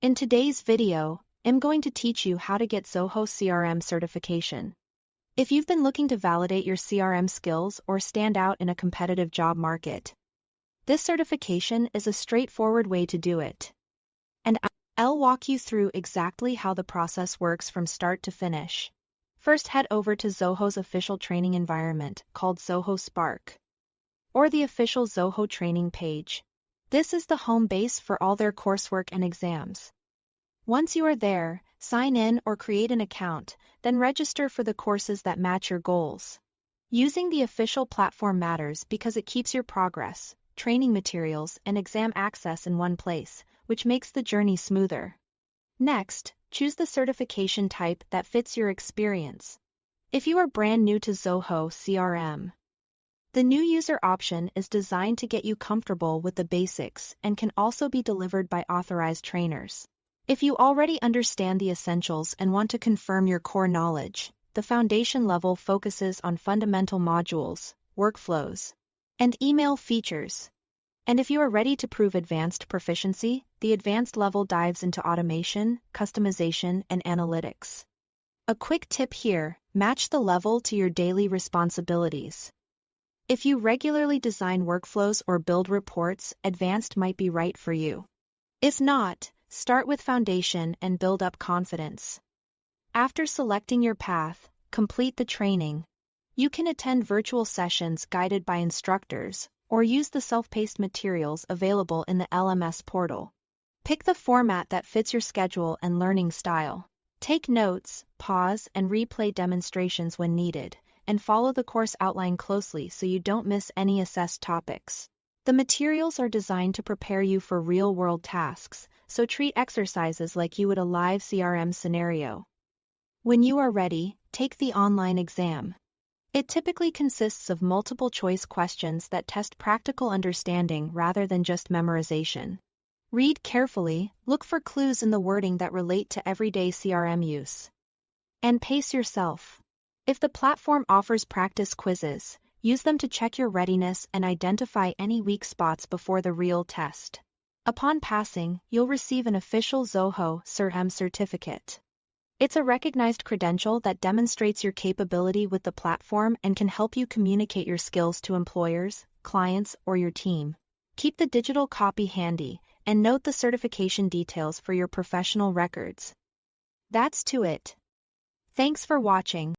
In today's video, I'm going to teach you how to get Zoho CRM certification. If you've been looking to validate your CRM skills or stand out in a competitive job market, this certification is a straightforward way to do it. And I'll walk you through exactly how the process works from start to finish. First, head over to Zoho's official training environment called Zoho Spark, or the official Zoho training page. This is the home base for all their coursework and exams. Once you are there, sign in or create an account, then register for the courses that match your goals. Using the official platform matters because it keeps your progress, training materials, and exam access in one place, which makes the journey smoother. Next, choose the certification type that fits your experience. If you are brand new to Zoho CRM, the new user option is designed to get you comfortable with the basics and can also be delivered by authorized trainers. If you already understand the essentials and want to confirm your core knowledge, the foundation level focuses on fundamental modules, workflows, and email features. And if you are ready to prove advanced proficiency, the advanced level dives into automation, customization, and analytics. A quick tip here: match the level to your daily responsibilities. If you regularly design workflows or build reports, advanced might be right for you. If not, start with foundation and build up confidence. After selecting your path, complete the training. You can attend virtual sessions guided by instructors, or use the self-paced materials available in the LMS portal. Pick the format that fits your schedule and learning style. Take notes, pause, and replay demonstrations when needed, and follow the course outline closely so you don't miss any assessed topics. The materials are designed to prepare you for real-world tasks, so treat exercises like you would a live CRM scenario. When you are ready, take the online exam. It typically consists of multiple-choice questions that test practical understanding rather than just memorization. Read carefully, look for clues in the wording that relate to everyday CRM use. And pace yourself. If the platform offers practice quizzes, use them to check your readiness and identify any weak spots before the real test. Upon passing, you'll receive an official Zoho CRM certificate. It's a recognized credential that demonstrates your capability with the platform and can help you communicate your skills to employers, clients, or your team. Keep the digital copy handy, and note the certification details for your professional records. That's it. Thanks for watching.